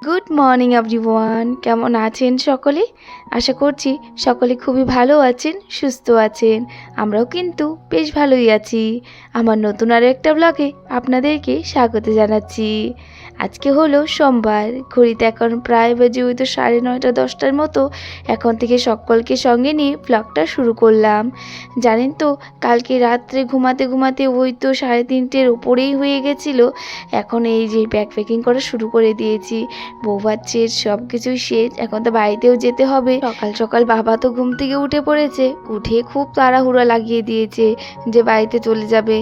Good morning everyone, কেমন আছেন সকলে? আশা করছি সকলে খুবই ভালো আছেন, সুস্থ আছেন। আমরাও কিন্তু বেশ ভালোই আছি। আমার নতুন আরও একটা ব্লগে আপনাদেরকে স্বাগত জানাচ্ছি। আজকে হলো সোমবার, ঘড়িতে এখন প্রায় বাজে ওই তো 9:30 10টার মতো। এখন থেকে সকলকে সঙ্গে নিয়ে ব্লগটা শুরু করলাম। জানেন তো, কালকে রাত্রে ঘুমাতে ঘুমাতে ওই তো 3:30-এর উপরেই হয়ে গেছিলো। এখন এই যে ব্যাগ প্যাকিং করা শুরু করে দিয়েছি। বৌভাত সব কিছুই শেষ, এখন তো বাড়িতেও যেতে হবে। সকাল সকাল বাবা তো ঘুম থেকে উঠে পড়েছে, উঠে খুব তাড়াহুড়া লাগিয়ে দিয়েছে যে বাড়িতে চলে যাবে।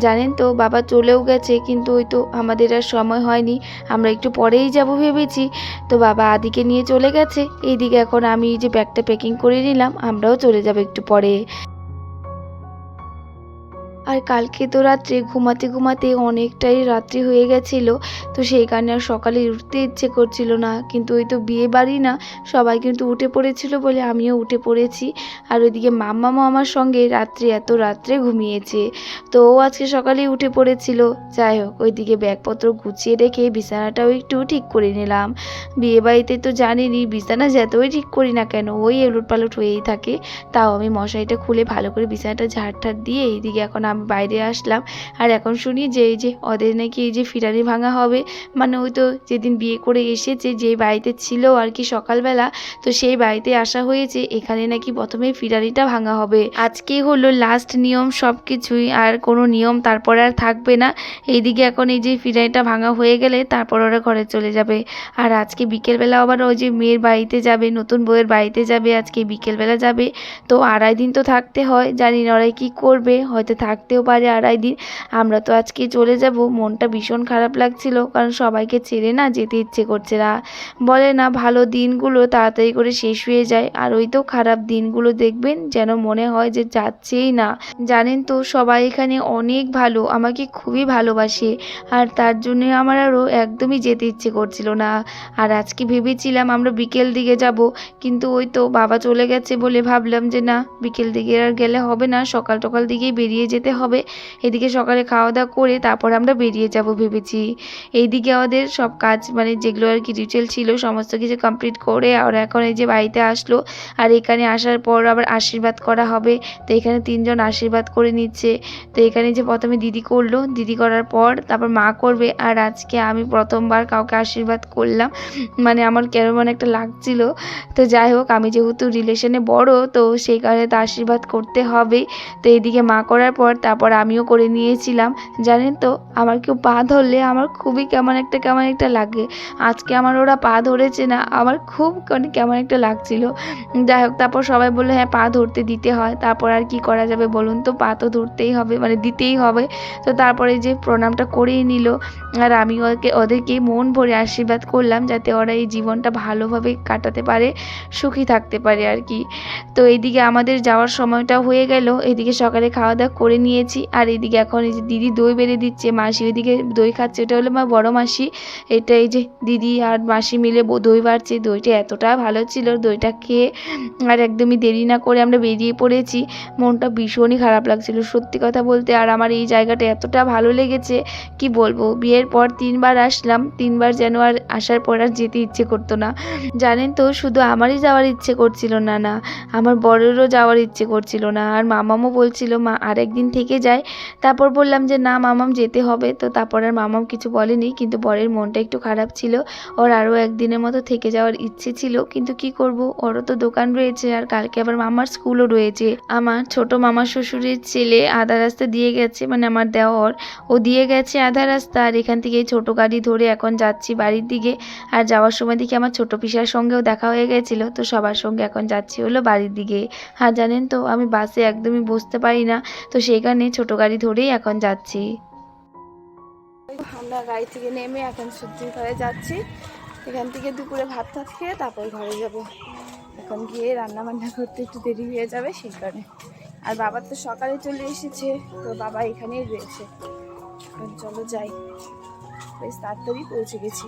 জানেন তো, বাবা চলেও গেছে, কিন্তু ওই তো আমাদের আর সময় হয়নি, আমরা একটু পরেই যাব ভেবেছি। তো বাবা আদিকে নিয়ে চলে গেছে, এইদিকে এখন আমি এই যে ব্যাগটা প্যাকিং করে নিলাম, আমরাও চলে যাব একটু পরে। আর কালকে তো রাত্রে ঘুমাতে ঘুমাতে অনেকটাই রাত্রি হয়ে গেছিলো, তো সেই কারণে আর সকালে উঠতে ইচ্ছে করছিল না। কিন্তু ওই তো বিয়ে বাড়ি না, সবাই কিন্তু উঠে পড়েছিল বলে আমিও উঠে পড়েছি। আর ওইদিকে মাম্মামও আমার সঙ্গে এত রাত্রে ঘুমিয়েছে, তো ও আজকে সকালেই উঠে পড়েছিল। যাই হোক, ওইদিকে ব্যাগপত্র গুছিয়ে রেখে বিছানাটাও একটু ঠিক করে নিলাম। বিয়ে বাড়িতে তো জানেনই, বিছানা যতই ঠিক করি না কেন ওই এলুট পালট হয়েই থাকে। তাও আমি মশারিটা খুলে ভালো করে বিছানাটা ঝাড় দিয়ে এইদিকে এখন আমি বাইরে আসলাম। আর এখন শুনি যে এই যে ওদের নাকি এই যে ফিরানি ভাঙা হবে, মানে ওই তো যেদিন বিয়ে করে এসেছে যে বাড়িতে ছিল আর কি সকালবেলা, তো সেই বাড়িতে আসা হয়েছে, এখানে নাকি প্রথমে ফিরানিটা ভাঙা হবে। আজকেই হলো লাস্ট নিয়ম সব কিছুই, আর কোনো নিয়ম তারপর আর থাকবে না। এইদিকে এখন এই যে ফিরানিটা ভাঙা হয়ে গেলে তারপর ওরা ঘরে চলে যাবে। আর আজকে বিকেলবেলা আবার ওই যে মেয়ের বাড়িতে যাবে, নতুন বউয়ের বাড়িতে যাবে, আজকে বিকেলবেলা যাবে। তো 2.5 দিন তো থাকতে হয়, জানি না ওরা কী করবে, হয়তো থাকতেও পারে 2.5 দিন। আমরা তো আজকে চলে যাব, মনটা ভীষণ খারাপ লাগছিল, কারণ সবাইকে ছেড়ে না যেতে ইচ্ছে করছে না। বলে না, ভালো দিনগুলো তাড়াতাড়ি করে শেষ হয়ে যায়, আর ওই তো খারাপ দিনগুলো দেখবেন যেন মনে হয় যে যাচ্ছেই না। জানেন তো, সবাই এখানে অনেক ভালো, আমাকে খুবই ভালোবাসে, আর তার জন্য আমার আরও একদমই যেতে ইচ্ছে করছিল না। আর আজকে ভেবেছিলাম আমরা বিকেল দিকে যাব, কিন্তু ওই তো বাবা চলে গেছে বলে ভাবলাম যে না, বিকেল দিকে আর গেলে হবে না, সকাল টকাল দিকেই বেরিয়ে যেতে হবে। এদিকে সকালে খাওয়া দাওয়া করে তারপর আমরা বেরিয়ে যাব ভেবেছি। এইদিকে আমাদের সব কাজ মানে যেগুলো আর কি রিচুয়াল ছিল সমস্ত কিছু কমপ্লিট করে আর এখন এই যে বাড়িতে আসলো। আর এখানে আসার পর আবার আশীর্বাদ করা হবে, তো এখানে 3জন আশীর্বাদ করে নিচ্ছে। তো এখানে যে প্রথমে দিদি করলো, দিদি করার পর তারপর মা করবে, আর আজকে আমি প্রথমবার কাউকে আশীর্বাদ করলাম, মানে আমার কেমন একটা লাগছিল। তো যাই হোক, আমি যেহেতু রিলেশনে বড়, তো সেই কারণে তো আশীর্বাদ করতে হবে। তো এইদিকে মা করার পর তারপর আমিও করে নিয়েছিলাম। জানেন তো, আমার কেউ পা ধরলে আমার খুবই কেমন একটা লাগে। আজকে আমার ওরা পা ধরেছে না, আমার খুব কেমন একটা লাগছিল। যাই হোক, তারপর সবাই বললো হ্যাঁ পা ধরতে দিতে হয়, তারপর আর কি করা যাবে বলুন তো, পা তো ধরতেই হবে, মানে দিতেই হবে। তো তারপরে যে প্রণামটা করেই নিল, আর আমি ওদেরকে মন ভরে আশীর্বাদ করলাম যাতে ওরা এই জীবনটা ভালোভাবে কাটাতে পারে, সুখী থাকতে পারে আর কি। তো এইদিকে আমাদের যাওয়ার সময়টা হয়ে গেল, এদিকে সকালে খাওয়া দাওয়া করে নিয়েছি, আর এইদিকে এখন এই যে দিদি দই বেড়ে দিচ্ছে, মাসি ওইদিকে দই খাচ্ছে, ওটা হলো আমার বড় মাসি। এটা এই যে দিদি আর মাসি মিলে দই বাড়ছে, দইটা এতটা ভালো ছিল, দইটা খেয়ে আর একদমই দেরি না করে আমরা বেরিয়ে পড়েছি। মনটা ভীষণই খারাপ লাগছিল সত্যি কথা বলতে, আর আমার এই জায়গাটা এতটা ভালো লেগেছে কি বলবো। বিয়ের পর 3বার আসলাম, 3বার যেন আর আসার পর আর যেতে ইচ্ছে করতো না। জানেন তো, শুধু আমারই যাওয়ার ইচ্ছে করছিল না, না আমার বরেরও যাওয়ার ইচ্ছে করছিল না। আর মামামও বলছিল মা আরেকদিন থেকে যায়, তারপর বললাম যে না মামাম যেতে হবে। তো তারপর আর মামাম কিছু বলেনি, কিন্তু বরের মনটা একটু খারাপ ছিল, ওর আরও একদিনের মতো থেকে যাওয়ার ইচ্ছে ছিল, কিন্তু কি করব, ওরও তো দোকান রয়েছে, আর কালকে আবার মামার স্কুলও রয়েছে। আমার ছোট মামা শ্বশুরের ছেলে আধা রাস্তা দিয়ে গেছে, মানে আমার দেওর, ও দিয়ে গেছে আধা রাস্তা, আর এখান থেকে ছোট গাড়ি ধরে এখন যাচ্ছি বাড়ির দিকে। আর যাওয়ার সময় দেখি আমার ছোট পিসার সঙ্গেও দেখা হয়ে গেছিলো, তো সবার সঙ্গে এখন যাচ্ছি হলো বাড়ির দিকে। আর জানেন তো, আমি বাসে একদমই বসতে পারি না, তো সেই কারণে ছোটো গাড়ি ধরেই এখন যাচ্ছি। আমরা গাড়ি থেকে নেমে এখন সবজির ঘরে যাচ্ছি, এখান থেকে দুপুরে ভাত খেয়ে তারপর ঘরে যাব। এখন গিয়ে রান্না বান্না করতে একটু দেরি হয়ে যাবে সেই কারণে। আর বাবা তো সকালে চলে এসেছে, তো বাবা এখানেই রয়েছে। এখন চলো যাই, বেশ তাড়াতাড়ি পৌঁছে গেছি।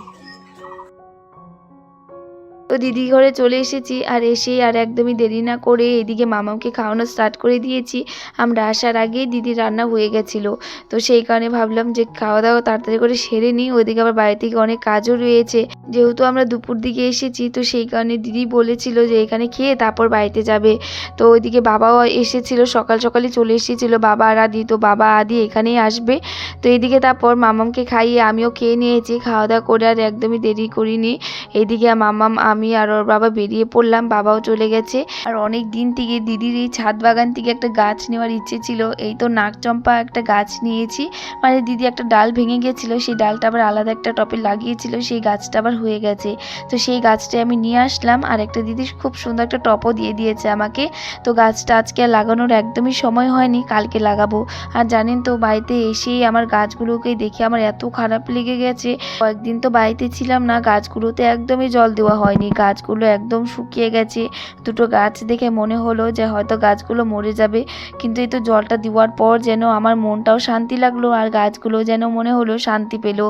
তো দিদি ঘরে চলে এসেছি, আর এসেই আর একদমই দেরি না করে এদিকে মামাকে খাওয়ানো স্টার্ট করে দিয়েছি। আমরা আসার আগেই দিদি রান্না হয়ে গেছিলো, তো সেই কারণে ভাবলাম যে খাওয়া দাওয়া তাড়াতাড়ি করে সেরে নিই। ওইদিকে আবার বাড়ি থেকে অনেক কাজও রয়েছে, যেহেতু আমরা দুপুর দিকে এসেছি, তো সেই কারণে দিদি বলেছিল যে এখানে খেয়ে তারপর বাড়িতে যাবে। তো ওইদিকে বাবাও এসেছিল, সকাল সকালই চলে এসেছিলো বাবা আর আদি, তো বাবা আদি এখানেই আসবে। তো এইদিকে তারপর মামামকে খাইয়ে আমিও খেয়ে নিয়েছি। খাওয়া দাওয়া করে আর একদমই দেরি করিনি। এইদিকে মামাম, আমি আর ওর বাবা বেরিয়ে পড়লাম, বাবাও চলে গেছে। আর অনেক দিন থেকে দিদির এই ছাদ বাগান থেকে একটা গাছ নেওয়ার ইচ্ছে ছিল। এই তো নাগচম্পা একটা গাছ নিয়েছি, মানে দিদি একটা ডাল ভেঙে গেছিলো, সেই ডালটা আবার আলাদা একটা টবে লাগিয়েছিল, সেই গাছটা আবার হয়ে গেছে। তো সেই গাছটা আমি নিয়ে আসলাম, আর একটা দিদি খুব সুন্দর একটা টবও দিয়ে দিয়েছে আমাকে। তো গাছটা আজকে আর লাগানোর একদমই সময় হয়নি, কালকে লাগাবো। আর জানেন তো বাড়িতে এসেই আমার গাছগুলোকে দেখে আমার এত খারাপ লেগে গেছে। কয়েকদিন তো বাড়িতে ছিলাম না, গাছগুলোতে একদমই জল দেওয়া হয়নি, গাছগুলো একদম শুকিয়ে গেছে। দুটো গাছ দেখে মনে হলো যে হয়তো গাছগুলো মরে যাবে, কিন্তু এই তো জলটা দেওয়ার পর যেন আমার মনটাও শান্তি লাগলো, আর গাছগুলো যেন মনে হলো শান্তি পেলো।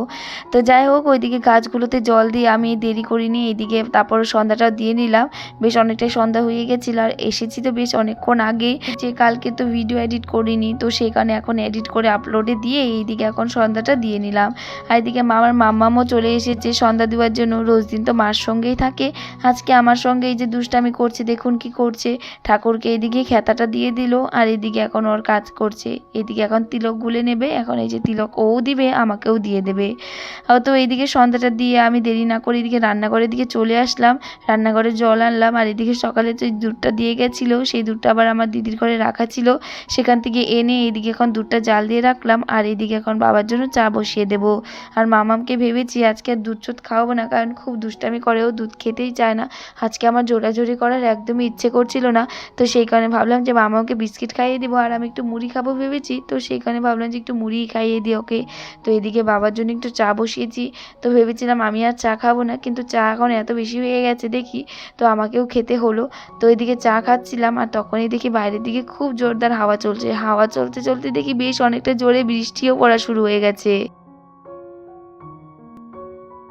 তো যাই হোক, ওইদিকে গাছগুলোতে জল দিয়ে আমি দেরি করিনি, এইদিকে তারপর সন্ধ্যাটা দিয়ে নিলাম। বেশ অনেকটাই সন্ধ্যা হয়ে গেছিলো, আর এসেছি তো বেশ অনেকক্ষণ আগে, যে কালকে তো ভিডিও এডিট করিনি, তো সেই কারণে এখন এডিট করে আপলোডে দিয়ে এইদিকে এখন সন্ধ্যাটা দিয়ে নিলাম। আর এদিকে মামার মাম্মামও চলে এসেছে সন্ধ্যা দেওয়ার জন্য। রোজ দিন তো মার সঙ্গেই থাকে, আজকে আমার সঙ্গে এই যে দুষ্টামি করছে, দেখুন কি করছে। ঠাকুরকে এদিকে খেতাটা দিয়ে দিল, আর এদিকে এখন ওর কাজ করছে। এদিকে এখন তিলক গুলে নেবে, এখন এই যে তিলক ও দিবে, আমাকেও দিয়ে দেবে। তো এইদিকে সন্ধ্যাটা দিয়ে আমি দেরি না করে এদিকে রান্নাঘরের দিকে চলে আসলাম। রান্নাঘরে জল আনলাম, আর এদিকে সকালে যে দুধটা দিয়ে গেছিলো, সেই দুধটা আবার আমার দিদির ঘরে রাখা ছিল, সেখান থেকে এনে এইদিকে এখন দুধটা জাল দিয়ে রাখলাম। আর এইদিকে এখন বাবার জন্য চা বসিয়ে দেবো। আর মামামকে ভেবেছি আজকে আর দুধ চুধ খাওয়াবো না, কারণ খুব দুষ্টামি করে, ও দুধ খেতেই চায় না। আজকে আমার জোরাজোরি করার একদমই ইচ্ছে করছিল না, তো সেই কারণে ভাবলাম যে মামাকে বিস্কিট খাইয়ে দিব, আর আমি একটু মুড়ি খাবো ভেবেছি, তো সেই কারণে ভাবলাম যে একটু মুড়ি খাইয়ে দিই ওকে। তো এদিকে বাবার জন্য একটু চা বসিয়েছি। তো ভেবেছিলাম আমি আর চা খাবো না, কিন্তু চা এখন এত বেশি হয়ে গেছে দেখি, তো আমাকেও খেতে হলো। তো এদিকে চা খাচ্ছিলাম, আর তখনই দেখি বাইরের দিকে খুব জোরদার হাওয়া চলছে। হাওয়া চলতে চলতে দেখি বেশ অনেকটা জোরে বৃষ্টিও পড়া শুরু হয়ে গেছে।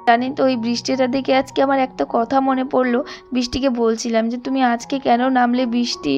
জানেন তো, ওই বৃষ্টিটা দেখে আজকে আমার একটা কথা মনে পড়লো। বৃষ্টিকে বলছিলাম যে তুমি আজকে কেন নামলে বৃষ্টি,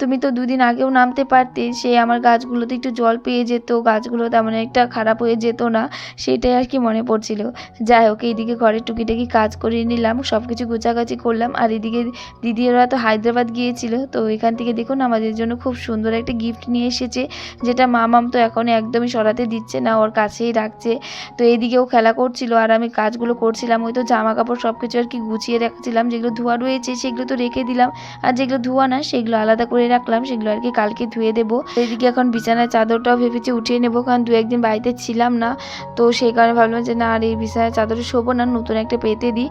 তুমি তো দুদিন আগেও নামতে পারতে, সে আমার গাছগুলোতে একটু জল পেয়ে যেত, গাছগুলো তেমন একটা খারাপ হয়ে যেত না, সেটাই আর কি মনে পড়ছিল। যাই হোক, এইদিকে ঘরের টুকিটাকি কাজ করে নিলাম, সব কিছু গোছাগাছি করলাম। আর এদিকে দিদিরা তো হায়দ্রাবাদ গিয়েছিল, তো এখান থেকে দেখুন আমাদের জন্য খুব সুন্দর একটা গিফট নিয়ে এসেছে, যেটা মামাম তো এখন একদমই সরাতে দিচ্ছে না, ওর কাছেই রাখছে। তো এইদিকেও খেলা করছিল, আর আমি কাজগুলো করছিলাম। ওই তো জামা কাপড় সব কিছু আর কি গুছিয়ে রাখছিলাম, যেগুলো ধোয়া রয়েছে সেগুলো তো রেখে দিলাম, আর যেগুলো ধোয়া না সেগুলো আলাদা করে রাখলাম, সেগুলো আর কি কালকে ধুয়ে দেবো। এদিকে এখন বিছানার চাদরটাও ভেবেছি উঠিয়ে নেবো, কারণ দু একদিন বাড়িতে ছিলাম না, তো সেই কারণে ভাবলাম যে না, আর এই বিছানার চাদরে শোবো না, নতুন একটা পেতে দিই।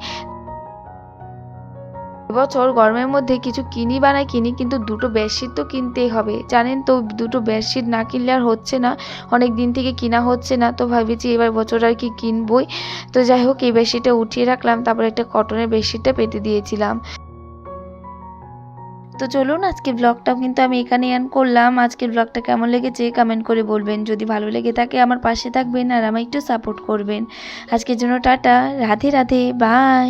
এবছর গরমের মধ্যে কিছু কিনি বা না কিনি, কিন্তু দুটো বেডশিট তো কিনতেই হবে, জানেন তো, দুটো বেডশিট না কিনলে আর হচ্ছে না, অনেক দিন থেকে কিনা হচ্ছে না, তো ভাবেছি এবার বছর আর কি কিনবই। তো যাই হোক, এই বেডশিটটা উঠিয়ে রাখলাম, তারপর একটা কটনের বেডশিটটা পেতে দিয়েছিলাম। তো চলুন, আজকের ব্লগটাও কিন্তু আমি এখানেই এন্ড করলাম। আজকের ব্লগটা কেমন লেগেছে কমেন্ট করে বলবেন, যদি ভালো লেগে থাকে আমার পাশে থাকবেন আর আমায় একটু সাপোর্ট করবেন। আজকের জন্য টাটা, রাধে রাধে, বাই।